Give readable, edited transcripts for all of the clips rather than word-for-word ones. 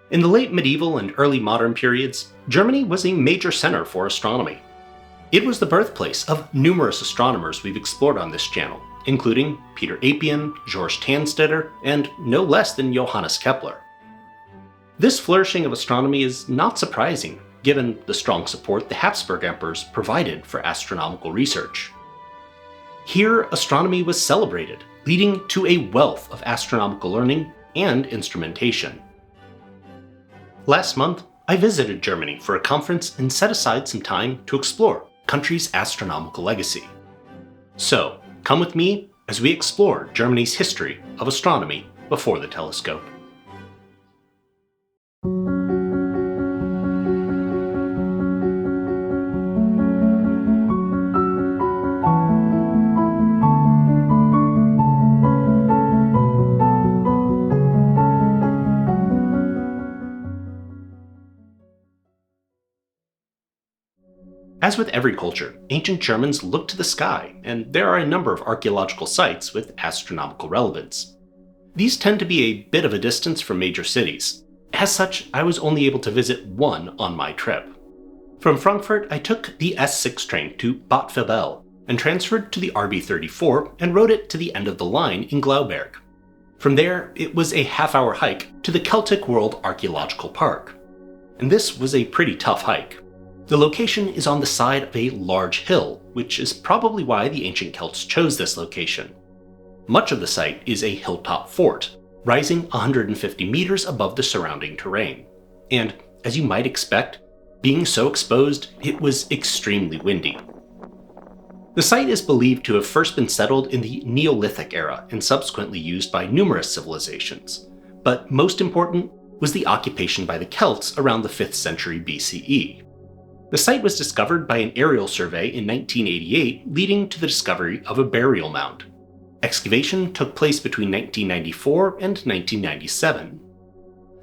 In the late medieval and early modern periods, Germany was a major center for astronomy. It was the birthplace of numerous astronomers we've explored on this channel, including Peter Apian, Georg Tanstetter, and no less than Johannes Kepler. This flourishing of astronomy is not surprising, given the strong support the Habsburg emperors provided for astronomical research. Here, astronomy was celebrated, leading to a wealth of astronomical learning and instrumentation. Last month, I visited Germany for a conference and set aside some time to explore the country's astronomical legacy. So, come with me as we explore Germany's history of astronomy before the telescope. As with every culture, ancient Germans looked to the sky, and there are a number of archaeological sites with astronomical relevance. These tend to be a bit of a distance from major cities. As such, I was only able to visit one on my trip. From Frankfurt, I took the S6 train to Bad Vilbel and transferred to the RB34 and rode it to the end of the line in Glauberg. From there, it was a half-hour hike to the Celtic World Archaeological Park. And this was a pretty tough hike. The location is on the side of a large hill, which is probably why the ancient Celts chose this location. Much of the site is a hilltop fort, rising 150 meters above the surrounding terrain. And, as you might expect, being so exposed, it was extremely windy. The site is believed to have first been settled in the Neolithic era and subsequently used by numerous civilizations. But most important was the occupation by the Celts around the 5th century BCE. The site was discovered by an aerial survey in 1988, leading to the discovery of a burial mound. Excavation took place between 1994 and 1997.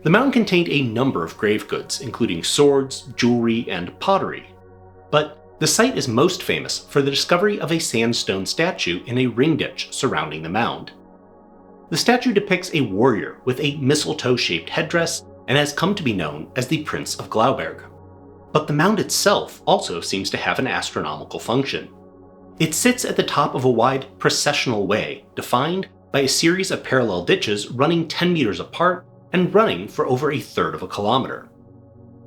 The mound contained a number of grave goods, including swords, jewelry, and pottery. But the site is most famous for the discovery of a sandstone statue in a ring ditch surrounding the mound. The statue depicts a warrior with a mistletoe-shaped headdress and has come to be known as the Prince of Glauberg. But the mound itself also seems to have an astronomical function. It sits at the top of a wide processional way, defined by a series of parallel ditches running 10 meters apart and running for over a third of a kilometer.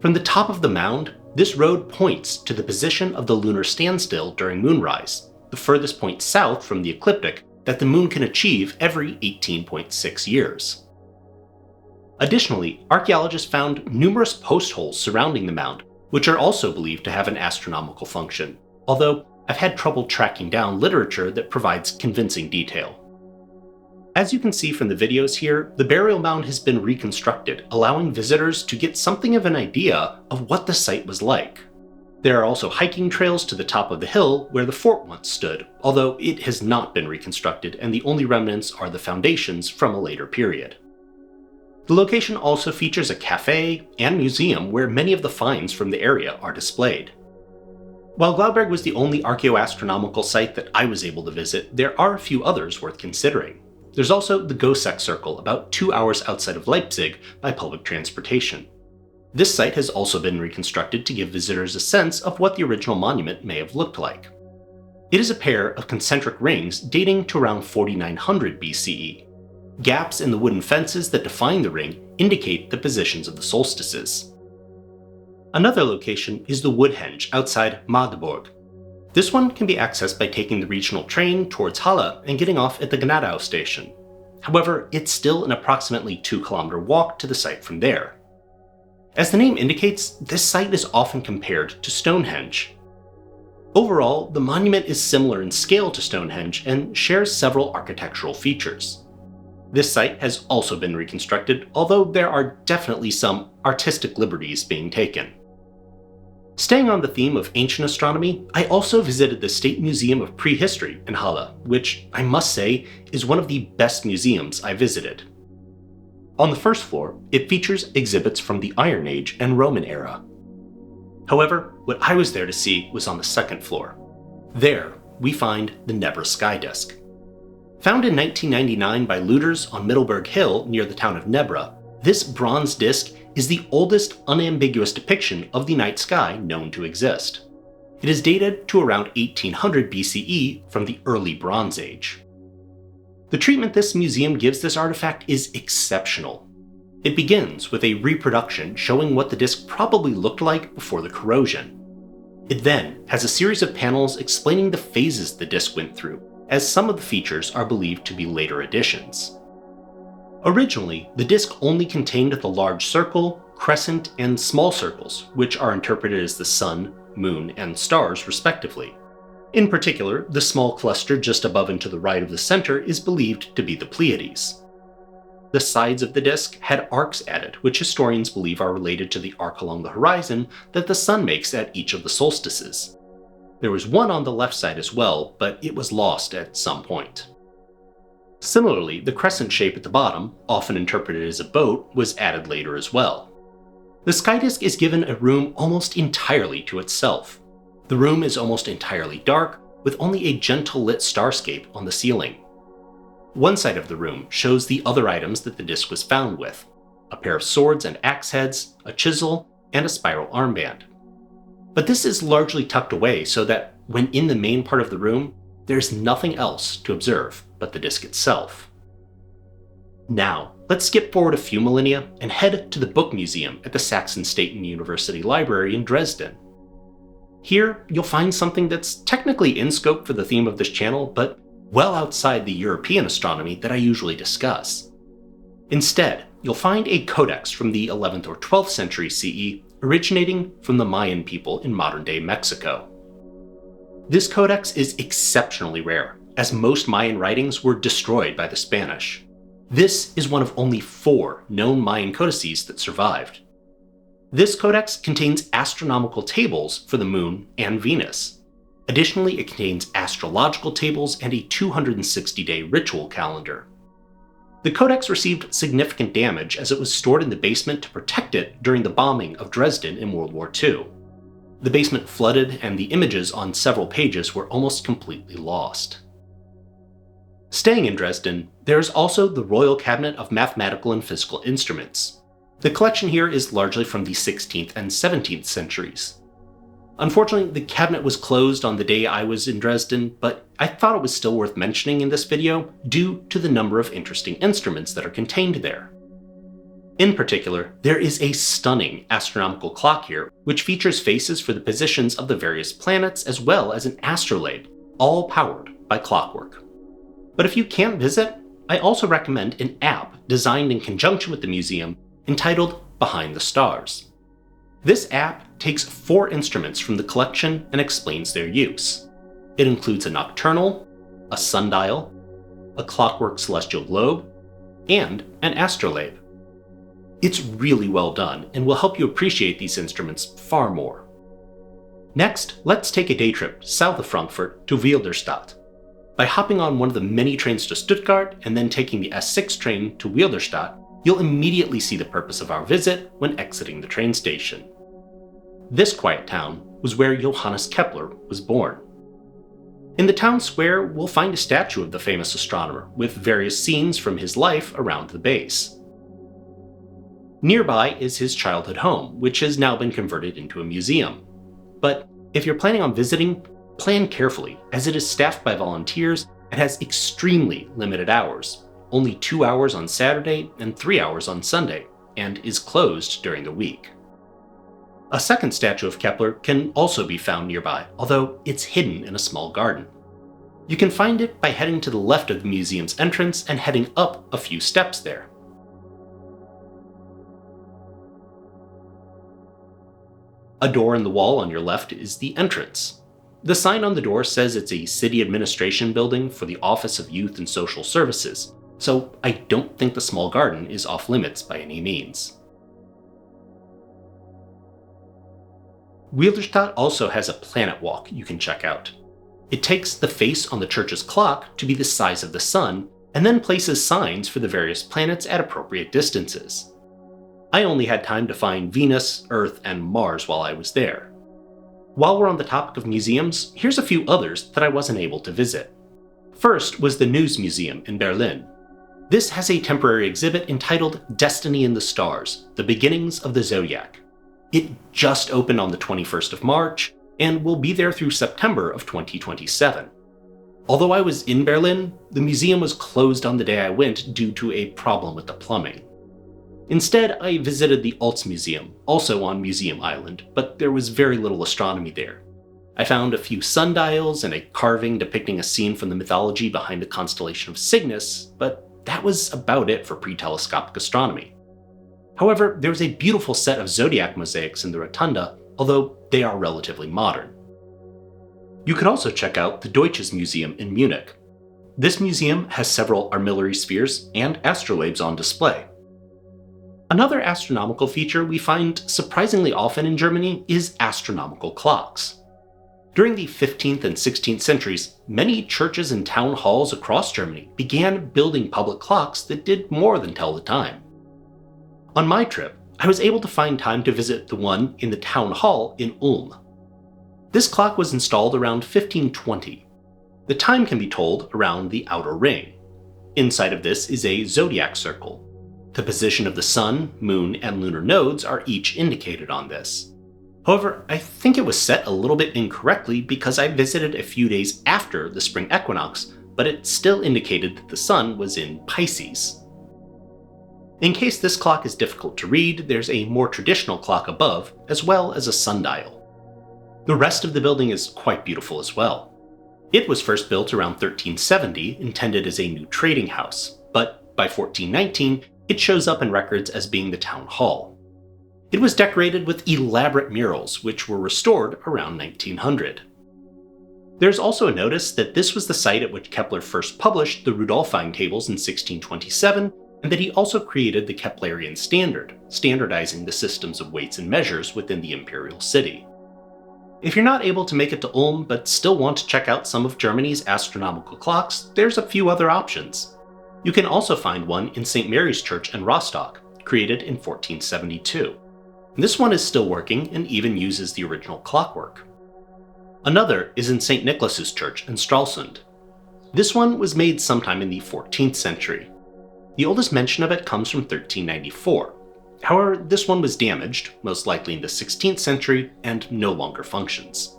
From the top of the mound, this road points to the position of the lunar standstill during moonrise, the furthest point south from the ecliptic that the moon can achieve every 18.6 years. Additionally, archaeologists found numerous post holes surrounding the mound, which are also believed to have an astronomical function, although I've had trouble tracking down literature that provides convincing detail. As you can see from the videos here, the burial mound has been reconstructed, allowing visitors to get something of an idea of what the site was like. There are also hiking trails to the top of the hill where the fort once stood, although it has not been reconstructed and the only remnants are the foundations from a later period. The location also features a cafe and museum where many of the finds from the area are displayed. While Glauberg was the only archaeoastronomical site that I was able to visit, there are a few others worth considering. There's also the Goseck Circle, about 2 hours outside of Leipzig by public transportation. This site has also been reconstructed to give visitors a sense of what the original monument may have looked like. It is a pair of concentric rings dating to around 4900 BCE. Gaps in the wooden fences that define the ring indicate the positions of the solstices. Another location is the Woodhenge outside Magdeburg. This one can be accessed by taking the regional train towards Halle and getting off at the Gnadau station. However, it's still an approximately 2-kilometer walk to the site from there. As the name indicates, this site is often compared to Stonehenge. Overall, the monument is similar in scale to Stonehenge and shares several architectural features. This site has also been reconstructed, although there are definitely some artistic liberties being taken. Staying on the theme of ancient astronomy, I also visited the State Museum of Prehistory in Halle, which I must say is one of the best museums I visited. On the first floor, it features exhibits from the Iron Age and Roman era. However, what I was there to see was on the second floor. There, we find the Nebra Sky Disk. Found in 1999 by looters on Middleburg Hill near the town of Nebra, this bronze disc is the oldest unambiguous depiction of the night sky known to exist. It is dated to around 1800 BCE from the early Bronze Age. The treatment this museum gives this artifact is exceptional. It begins with a reproduction showing what the disk probably looked like before the corrosion. It then has a series of panels explaining the phases the disk went through, as some of the features are believed to be later additions. Originally, the disk only contained the large circle, crescent, and small circles, which are interpreted as the sun, moon, and stars respectively. In particular, the small cluster just above and to the right of the center is believed to be the Pleiades. The sides of the disk had arcs added, which historians believe are related to the arc along the horizon that the sun makes at each of the solstices. There was one on the left side as well, but it was lost at some point. Similarly, the crescent shape at the bottom, often interpreted as a boat, was added later as well. The sky disk is given a room almost entirely to itself. The room is almost entirely dark, with only a gentle lit starscape on the ceiling. One side of the room shows the other items that the disk was found with: a pair of swords and axe heads, a chisel, and a spiral armband. But this is largely tucked away so that when in the main part of the room, there's nothing else to observe but the disk itself. Now, let's skip forward a few millennia and head to the Book Museum at the Saxon State University Library in Dresden. Here, you'll find something that's technically in scope for the theme of this channel, but well outside the European astronomy that I usually discuss. Instead, you'll find a codex from the 11th or 12th century CE originating from the Mayan people in modern-day Mexico. This codex is exceptionally rare, as most Mayan writings were destroyed by the Spanish. This is one of only 4 known Mayan codices that survived. This codex contains astronomical tables for the Moon and Venus. Additionally, it contains astrological tables and a 260-day ritual calendar. The codex received significant damage as it was stored in the basement to protect it during the bombing of Dresden in World War II. The basement flooded, and the images on several pages were almost completely lost. Staying in Dresden, there is also the Royal Cabinet of Mathematical and Physical Instruments. The collection here is largely from the 16th and 17th centuries. Unfortunately, the cabinet was closed on the day I was in Dresden, but I thought it was still worth mentioning in this video due to the number of interesting instruments that are contained there. In particular, there is a stunning astronomical clock here, which features faces for the positions of the various planets as well as an astrolabe, all powered by clockwork. But if you can't visit, I also recommend an app designed in conjunction with the museum entitled Behind the Stars. This app takes 4 instruments from the collection and explains their use. It includes a nocturnal, a sundial, a clockwork celestial globe, and an astrolabe. It's really well done and will help you appreciate these instruments far more. Next, let's take a day trip south of Frankfurt to Wilderstadt. By hopping on one of the many trains to Stuttgart and then taking the S6 train to Wilderstadt, you'll immediately see the purpose of our visit when exiting the train station. This quiet town was where Johannes Kepler was born. In the town square, we'll find a statue of the famous astronomer, with various scenes from his life around the base. Nearby is his childhood home, which has now been converted into a museum. But if you're planning on visiting, plan carefully, as it is staffed by volunteers and has extremely limited hours, only 2 hours on Saturday and 3 hours on Sunday, and is closed during the week. A second statue of Kepler can also be found nearby, although it's hidden in a small garden. You can find it by heading to the left of the museum's entrance and heading up a few steps there. A door in the wall on your left is the entrance. The sign on the door says it's a city administration building for the Office of Youth and Social Services, so I don't think the small garden is off limits by any means. Wilderstadt also has a planet walk you can check out. It takes the face on the church's clock to be the size of the sun, and then places signs for the various planets at appropriate distances. I only had time to find Venus, Earth, and Mars while I was there. While we're on the topic of museums, here's a few others that I wasn't able to visit. First was the Neues Museum in Berlin. This has a temporary exhibit entitled Destiny in the Stars, The Beginnings of the Zodiac. It just opened on the 21st of March, and will be there through September of 2027. Although I was in Berlin, the museum was closed on the day I went due to a problem with the plumbing. Instead, I visited the Alts Museum, also on Museum Island, but there was very little astronomy there. I found a few sundials and a carving depicting a scene from the mythology behind the constellation of Cygnus, but that was about it for pre-telescopic astronomy. However, there was a beautiful set of zodiac mosaics in the rotunda, although they are relatively modern. You could also check out the Deutsches Museum in Munich. This museum has several armillary spheres and astrolabes on display. Another astronomical feature we find surprisingly often in Germany is astronomical clocks. During the 15th and 16th centuries, many churches and town halls across Germany began building public clocks that did more than tell the time. On my trip, I was able to find time to visit the one in the town hall in Ulm. This clock was installed around 1520. The time can be told around the outer ring. Inside of this is a zodiac circle. The position of the sun, moon, and lunar nodes are each indicated on this. However, I think it was set a little bit incorrectly because I visited a few days after the spring equinox, but it still indicated that the sun was in Pisces. In case this clock is difficult to read, there's a more traditional clock above, as well as a sundial. The rest of the building is quite beautiful as well. It was first built around 1370, intended as a new trading house, but by 1419, it shows up in records as being the town hall. It was decorated with elaborate murals, which were restored around 1900. There's also a notice that this was the site at which Kepler first published the Rudolphine tables in 1627, and that he also created the Keplerian standard, standardizing the systems of weights and measures within the imperial city. If you're not able to make it to Ulm but still want to check out some of Germany's astronomical clocks, there's a few other options. You can also find one in St. Mary's Church in Rostock, created in 1472. This one is still working and even uses the original clockwork. Another is in St. Nicholas's Church in Stralsund. This one was made sometime in the 14th century. The oldest mention of it comes from 1394. However, this one was damaged, most likely in the 16th century, and no longer functions.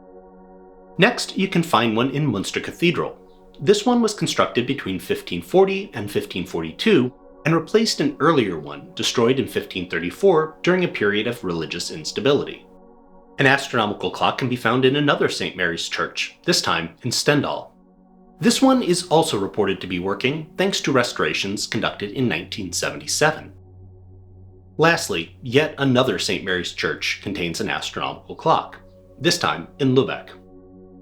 Next, you can find one in Munster Cathedral. This one was constructed between 1540 and 1542, and replaced an earlier one, destroyed in 1534 during a period of religious instability. An astronomical clock can be found in another St. Mary's Church, this time in Stendal. This one is also reported to be working thanks to restorations conducted in 1977. Lastly, yet another St. Mary's Church contains an astronomical clock, this time in Lubeck.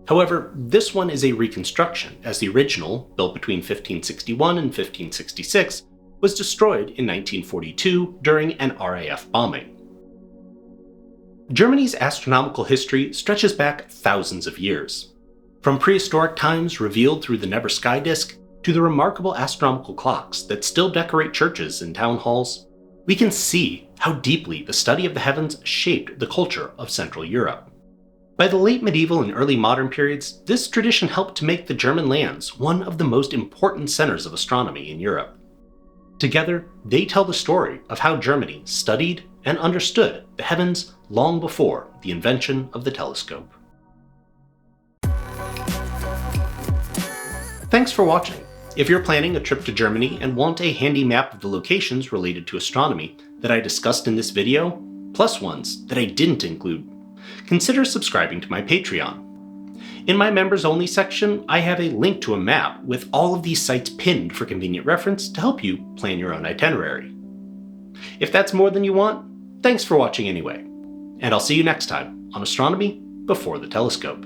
However, this one is a reconstruction, as the original, built between 1561 and 1566, was destroyed in 1942 during an RAF bombing. Germany's astronomical history stretches back thousands of years. From prehistoric times revealed through the Never Sky disk to the remarkable astronomical clocks that still decorate churches and town halls, we can see how deeply the study of the heavens shaped the culture of Central Europe. By the late medieval and early modern periods, this tradition helped to make the German lands one of the most important centers of astronomy in Europe. Together, they tell the story of how Germany studied and understood the heavens long before the invention of the telescope. Thanks for watching. If you're planning a trip to Germany and want a handy map of the locations related to astronomy that I discussed in this video, plus ones that I didn't include, consider subscribing to my Patreon. In my members only section, I have a link to a map with all of these sites pinned for convenient reference to help you plan your own itinerary. If that's more than you want, thanks for watching anyway, and I'll see you next time on Astronomy Before the Telescope.